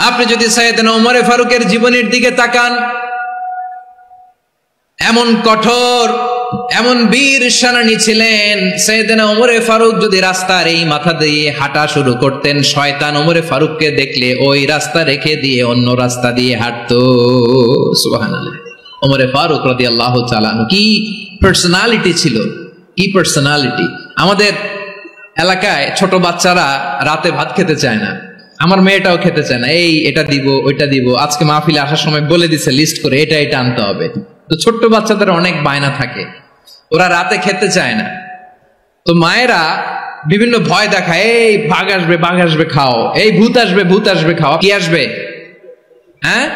আপনি যদি সাইয়েদনা ওমরে ফারুকের জীবনের দিকে তাকান, এমন কঠোর, এমন বীর সেনানী ছিলেন। সাইয়েদনা ওমরে ফারুক যদি রাস্তার এই মাথা দিয়ে হাঁটা শুরু করতেন, শয়তান ওমরে ফারুককে দেখলে ওই রাস্তা রেখে দিয়ে অন্য রাস্তা দিয়ে হাঁটতো। সুবহানাল্লাহ। ওমরে ফারুক রাদিয়াল্লাহু তাআলা কি পার্সোনালিটি ছিল, কি পার্সোনালিটি। আমাদের এলাকায় ছোট বাচ্চারা রাতে ভাত খেতে চায় না, আমার মেয়েটাও খেতে চায় না। এই এটা দিব, ওইটা দিব, আজকে মাহফিলে আসার সময় বলে দিছে লিস্ট করে এটা এটা আনতে হবে। তো ছোট্ট বাচ্চাদের অনেক বায়না থাকে, ওরা রাতে খেতে চায় না। তো মায়েরা বিভিন্ন ভয় দেখায়, এই বাঘ আসবে, বাঘ আসবে খাও, এই ভূত আসবে, ভূত আসবে খাও। কি আসবে? হ্যাঁ,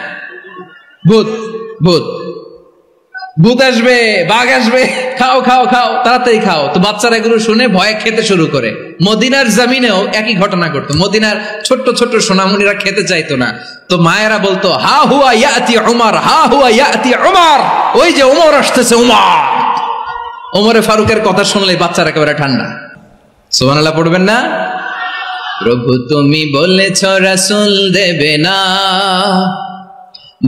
ভূত, ভূত, ভূত আসবে, বাঘ আসবে, খাও খাও খাও, তাড়াতাড়ি খাও। তো বাচ্চারা এগুলো শুনে ভয়ে খেতে শুরু করে। মদিনার জমিনেও একই ঘটনা ঘটতো। মদিনার ছোট্ট ছোট্ট সোনামণিরা খেতে চাইতো না, তো মায়েরা বলতো হা হুয়া ইয়াতি উমর, হা হুয়া ইয়াতি উমর, ওই যে উমর আসতেছে, উমর। ওমরে ফারুকের কথা শুনলে বাচ্চারা একেবারে ঠান্ডা। সুবহানাল্লাহ পড়বেন না? প্রভু তুমি বলেছ রাসূল দেবে না,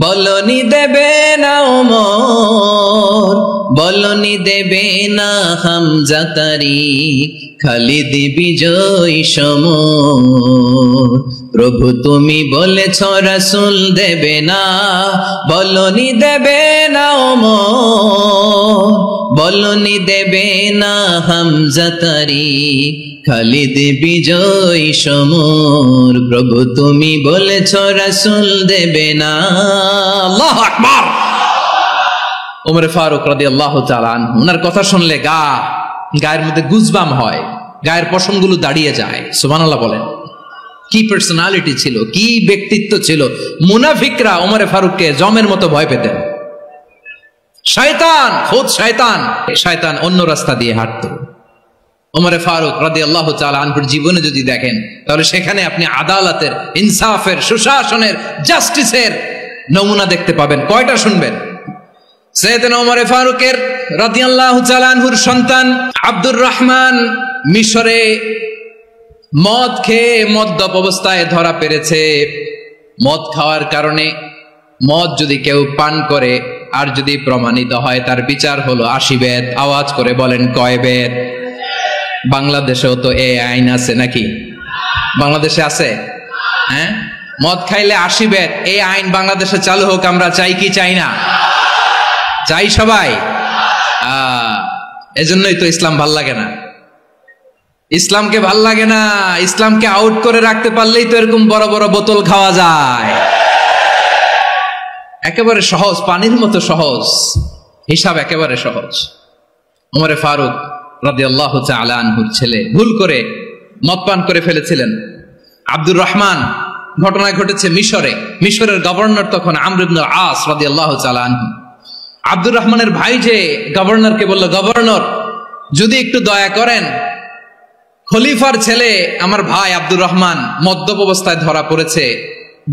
বলনি দেবে না ওমর, বলনি দেবে না হামজা তারিক, খালিদ বিজয় সমর। প্রভু তুমি বলেছ রাসূল দেবে না, বলনি দেবে না ওমর, বলনি দেবে না হামজা তারিক, খালিদ বিজয় সমর। প্রভু তুমি বলেছ রাসূল দেবে না। আল্লাহু আকবার। ওমর ফারুক রাদিয়াল্লাহু তাআলা আনহু, ওনার কথা শুনলে গায়ের মধ্যে গুজবাম হয়, গায়ের পশমগুলো দাঁড়িয়ে যায়। সুবহানাল্লাহ বলেন। কি পার্সোনালিটি ছিল, কি ব্যক্তিত্ব ছিল। মুনাফিকরা ওমর ফারুককে জমের মতো ভয় পেতেন। শয়তান, খুদ শয়তান, শয়তান অন্য রাস্তা দিয়ে হাঁটতো। ওমর ফারুক রাদিয়াল্লাহু তাআলা আনহুর জীবনে যদি দেখেন, তাহলে সেখানে আপনি আদালতের, ইনসাফের, সুশাসনের, জাস্টিসের নমুনা দেখতে পাবেন। কয়টা শুনবেন? সাইয়েদনা ওমর ফারুকের রাদিয়াল্লাহু তাআলা আনহুর সন্তান আব্দুর রহমান মিশরে মদ খেয়ে মদ্যপ অবস্থায় ধরা পড়েছে। মদ খাওয়ার কারণে, মদ যদি কেউ পান করে আর যদি প্রমাণিত হয়, তার বিচার হলো 80 বেত। আওয়াজ করে বলেন কয় বেত? বাংলাদেশেও তো এই আইন আছে নাকি? বাংলাদেশে আছে? হ্যাঁ, মদ খাইলে 80 বেত, এই আইন বাংলাদেশে চালু হোক। আমরা চাই কি চাই না? চাই সবাই। এজন্যই তো ইসলাম ভাল লাগে না। ইসলামকে ভাল লাগে না। ইসলামকে আউট করে রাখতে পারলেই তো এরকম বড় বড় বোতল খাওয়া যায়। একেবারে সহজ, পানির মতো সহজ হিসাব, একেবারে সহজ। ওমর ফারুক রাদিয়াল্লাহু তাআলা আনহুর ছেলে ভুল করে মদ পান করে ফেলেছিলেন। আব্দুর রহমান, ঘটনা ঘটেছে মিশরে। মিশরের গভর্নর তখন আমর ইবনে আস রাদিয়াল্লাহু তাআলা আনহু। আব্দুর রহমানের ভাই যে গভর্নরকে বলল, গভর্নর যদি একটু দয়া করেন, খলিফার ছেলে আমার ভাই আব্দুর রহমান মদ্যপ অবস্থায় ধরা পড়েছে,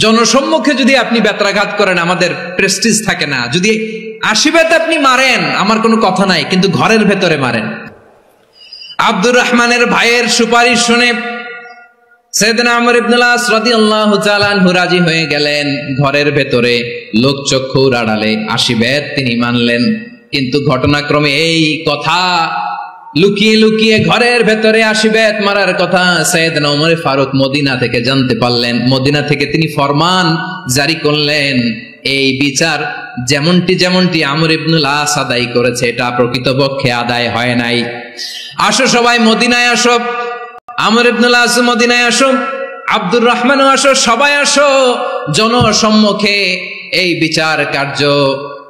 জনসম্মুখে যদি আপনি বেত্রাঘাত করেন আমাদের প্রেস্টিজ থাকে না, যদি 80 বেত আপনি মারেন আমার কোনো কথা নাই, কিন্তু ঘরের ভেতরে মারেন। আব্দুর রহমানের ভাইয়ের সুপারিশ শুনে সাইয়েদনা আমর ইবনে আস রাদিয়াল্লাহু তাআলা আনহু রাজি হয়ে গেলেন। ঘরের ভেতরে লোকচক্ষুর আড়ালে 80 বেত তিনি মানলেন। কিন্তু ঘটনাক্রমে এই কথা লুকিয়ে লুকিয়ে ঘরের ভেতরে 80 বেত মারার কথা সাইয়েদনা ওমর ফারুক মদিনা থেকে জানতে পারলেন। মদিনা থেকে তিনি ফরমান জারি করলেন, এই বিচার যেমনটি আমর ইবনে আস আদায় করেছে, এটা প্রকৃতপক্ষে আদায় হয় নাই। আসো সবাই মদিনায় আসো, আমর ইবনে আস মদিনায় আসো, আব্দুর রহমানও আসো, সবাই আসো, জনসম্মুখে এই বিচার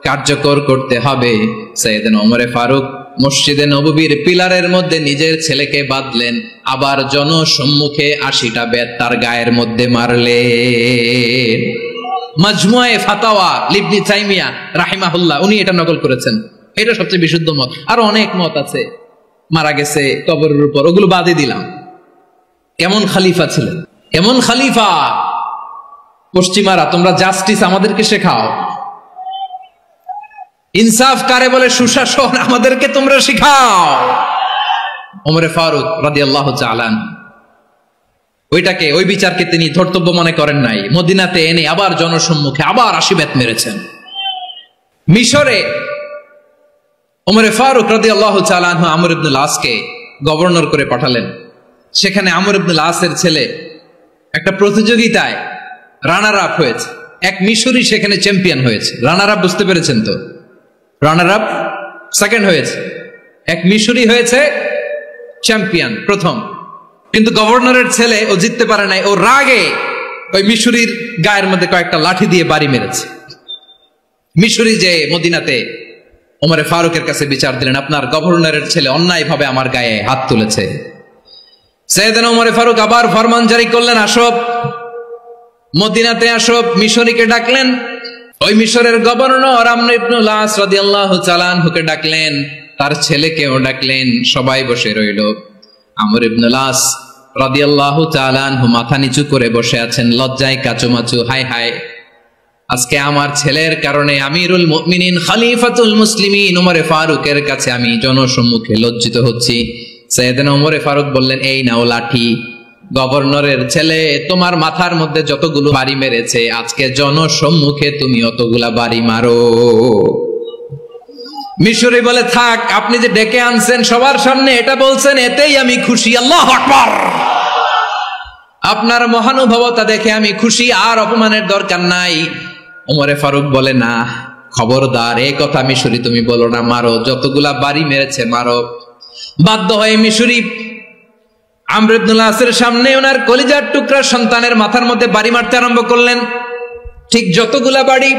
কার্যকর করতে হবে। সাইয়েদনা ওমর ফারুক মসজিদে নববীর পিলারের মধ্যে নিজের ছেলেকে বাঁধলেন, আবার জনসম্মুখে 80টা বেত তার গায়ের মধ্যে মারলেন। মাজমুয়ে ফাতাওয়া ইবনে তাইমিয়া রাহিমাহুল্লাহ উনি এটা নকল করেছেন। এটা সবচেয়ে বিশুদ্ধ মত। আরো অনেক মত আছে, মারা গেছে কবরের উপর, ওগুলো বাদই দিলাম। কেমন খালিফা ছিলেন, কেমন খালিফা। পশ্চিমারা তোমরা জাস্টিস আমাদেরকে শেখাও, ইনসাফ কারে বলে, সুশাসন আমাদেরকে তোমরা শিখাও। ওমর ফারুক রাদিয়াল্লাহু তাআলা ওইটাকে, ওই বিচারকে তিনি ধর্তব্য মনে করেন নাই। মদিনাতে এনে আবার জনসম্মুখে আবার আশীর্বাদ মেরেছেন। মিশরে ওমরে ফারুক রাদিয়াল্লাহু তাআলা আনহু আমর ইবনুল আসকে গভর্নর করে পাঠালেন। সেখানে আমর ইবনুল আসের ছেলে একটা প্রতিযোগিতায় রানার আপ হয়েছে। এক মিশরি সেখানে চ্যাম্পিয়ন হয়েছে। রানার আপ বুঝতে পেরেছেন তো? রানার আপ সেকেন্ড হয়েছে, এক মিশরি হয়েছে চ্যাম্পিয়ন প্রথম। কিন্তু গভর্নরের ছেলে ও জিততে পারে নাই। ও রাগে ওই মিশরির গায়ের মধ্যে কয়েকটা লাঠি দিয়ে বাড়ি মেরেছে। মিশরি যে মদিনাতে ওমরে ফারুকের কাছে বিচার দিলেন, আপনার গভর্নরের ছেলে অন্যায়ভাবে আমার গায়ে হাত তুলেছে। সাইয়েদনা ওমরে ফারুক আবার ফরমান জারি করলেন, আসো মদিনাতে আসো। মিশরীকে ডাকলেন। ওই মিশরের গভর্নর আমর ইবনুল আস রাদিয়াল্লাহু তাআলা আনহুকে ডাকলেন, তার ছেলেকেও ডাকলেন। সবাই বসে রইল। আমর ইবনুল আস রাদিয়াল্লাহু তাআলা আনহু মাথা নিচু করে বসে আছেন, লজ্জায় কাচুমাচু। হায় হায়, আজকে আমার ছেলের কারণে আমিরুল মুমিনিন খলিফাতুল মুসলিমিন ওমরে ফারুকের কাছে আমি জনসম্মুখে লজ্জিত হচ্ছি। সাইয়েদনা ওমরে ফারুক বললেন, এই নাও লাঠি। গভর্নরের ছেলে তোমার মাথার মধ্যে যতগুলো বাড়ি মেরেছে, আজকে জনসম্মুখে তুমি অতগুলা বাড়ি মারো। মিশরি বলে, থাক, আপনি যে ডেকে আনছেন সবার সামনে এটা বলছেন, এতেই আমি খুশি। আল্লাহু আকবার। আপনার মহানুভবতা দেখে আমি খুশি, আর অপমানের দরকার নাই। ওমরে ফারুক বলে, না, খবরদার, এই কথা মিশরি তুমি বলো না, মারো, যতগুলা বাড়ি মেরেছে মারো। বাধ্য হয়ে মিশরি আমর ইবনুল আসের সামনে ওনার কলিজার টুকরা সন্তানের মাথার মধ্যে বাড়ি মারতে আরম্ভ করলেন। ঠিক যতগুলা বাড়ি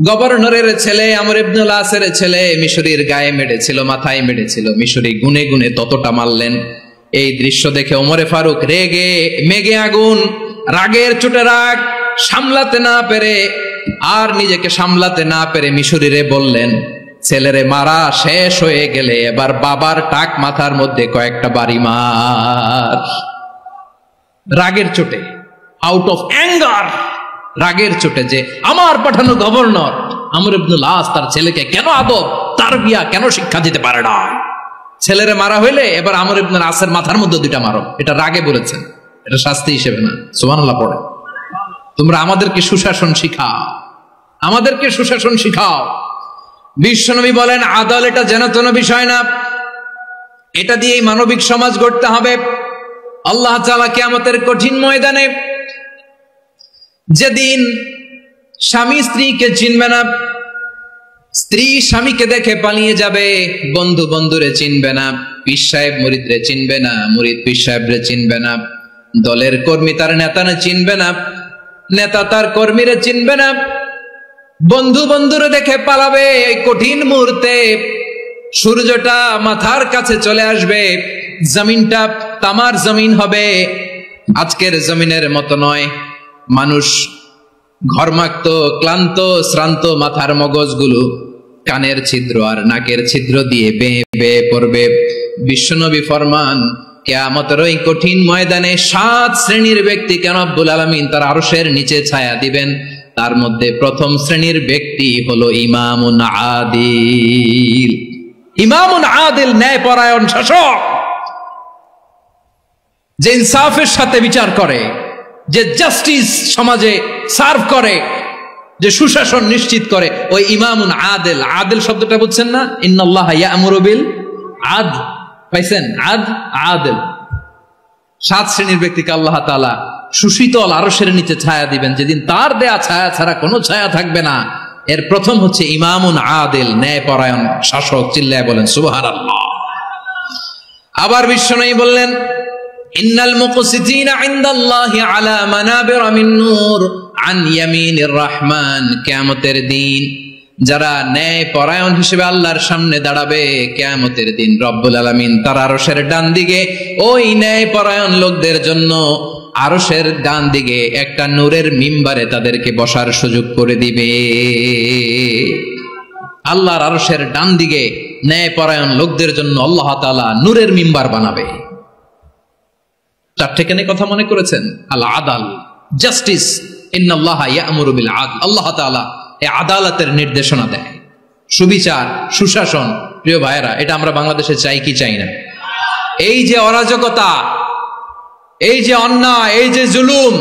গভর্নরের ছেলে আমর ইবনুল আসের ছেলে মিশরীর গায়ে মেরেছিল, মাথায় মেরেছিল, মিশরি গুনে গুনে ততটা মারলেন। এই দৃশ্য দেখে ওমরে ফারুক রেগে মেগে আগুন, রাগের চোটে রাগ সামলাতে না পেরে, আর নিজেকে সামলাতে না পেরে মিশরীরে বললেন, ছেলেরে মারা শেষ হয়ে গেলে এবার বাবার টাক মাথার মধ্যে কয়েকটা বাড়ি মার। রাগের চোটে, আউট অফ অ্যাঙ্গার, রাগের চোটে, যে আমার পাঠানো গভর্নর আমর ইবনুল আস তার ছেলেকে কেন আদব তারবিয়া কেন শিক্ষা দিতে পারে না। ছেলেরে মারা হইলে এবার আমর ইবনুল আসের মাথার মধ্যে দুইটা মারো। এটা রাগে বলেছেন, এটা শাস্তি হিসেবে না। সুবহানাল্লাহ পড়ে। তোমরা আমাদেরকে সুশাসন শিখাও, আমাদেরকে সুশাসন শিখাও। বিশ্বনবী বলেন, আদল এটা যেন তেন বিষয় না, এটা দিয়েই মানবিক সমাজ গড়তে হবে। আল্লাহ তাআলা কিয়ামতের কঠিন ময়দানে, যেদিন স্বামী স্ত্রীকে চিনবে না, স্ত্রী স্বামীকে দেখে পালিয়ে যাবে, বন্ধু বন্ধুরে চিনবে না, পীর সাহেব মুরিদরে চিনবে না, মুরিদ পীর সাহেবরে চিনবে না, দলের কর্মী তার নেতারে চিনবে না, নেতা তার কর্মীরে চিনবে না, বন্ধু বন্ধুরে দেখে পালাবে। এই কঠিন মুহূর্তে সূর্যটা মাথার কাছে চলে আসবে, জমিনটা তামার জমিন হবে, আজকের জমিনের মতো নয়। মানুষ ঘর্মাক্ত, ক্লান্ত, শ্রান্ত মাথার মগজগুলো কানের ছিদ্র আর নাকের ছিদ্র দিয়ে বেয়ে বেয়ে পড়বে। বিশ্বনবী ফরমান, কিয়ামতের ওই কঠিন ময়দানে 7 শ্রেণীর ব্যক্তিকে রব্বুল আলামিন তার আরশের নিচে ছায়া দিবেন। তার মধ্যে প্রথম শ্রেণীর ব্যক্তি হলো ইমামুন আদিল। ইমামুন আদিল, ন্যায়পরায়ণ শাসক, যে ইনসাফের সাথে বিচার করে, যে জাস্টিস সমাজে সার্ভ করে, যে সুশাসন নিশ্চিত করে, ওই ইমামুন আদিল। আদিল শব্দটা বুঝছেন না? ইন্নাল্লাহা ইয়া'মুরু বিল আদল, পাইছেন? আদিল। 7 শ্রেণীর ব্যক্তিকে আল্লাহ তাআলা সুশীতল আরশের নিচে ছায়া দিবেন, যেদিন তার দেয়া ছায়া ছাড়া কোনো ছায়া থাকবে না। এর প্রথম হচ্ছে ইমামুন আদিল, ন্যায়পরায়ণ শাসক। চিল্লায় বলেন সুবহানাল্লাহ। আবার বিশ্বনবী বললেন, ইন্নাল মুকসিতিনা ইনদাল্লাহি আলা মানাবিরা মিন নূর আন ইয়ামিনির রহমান। কিয়ামতের দিন যারা ন্যায়পরায়ণ হিসেবে আল্লাহর সামনে দাঁড়াবে, কিয়ামতের দিন রব্বুল আলামিন তার আরশের ডান দিকে ওই ন্যায়পরায়ণ লোকদের জন্য আরশের ডান দিকে একটা নূরের মিম্বারে তাদেরকে বসার সুযোগ করে দিবে। আল্লাহর আরশের ডান দিকে ন্যায়পরায়ণ লোকদের জন্য আল্লাহ তাআলা নূরের মিম্বার বানাবে। 4টে কেন কথা মনে করেছেন? আল আদাল, জাস্টিস। ইন্নাল্লাহা ইয়া'মুরু বিল আদল। আল্লাহ তাআলা এই আদালতের নির্দেশনা দেয়, সুবিচার, সুশাসন। প্রিয় ভাইয়েরা, এটা আমরা বাংলাদেশে চাই কি চাই না? এই যে অরাজকতা, এই যে অন্যায়, এই যে জুলুম,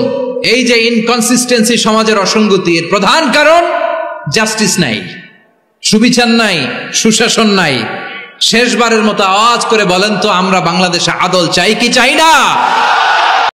এই যে ইনকনসিস্টেন্সি, সমাজের অসঙ্গতির প্রধান কারণ জাস্টিস নাই, সুবিচার নাই, সুশাসন নাই। শেষবারের মতো আওয়াজ করে বলেন তো, আমরা বাংলাদেশে আদল চাই কি চাই না?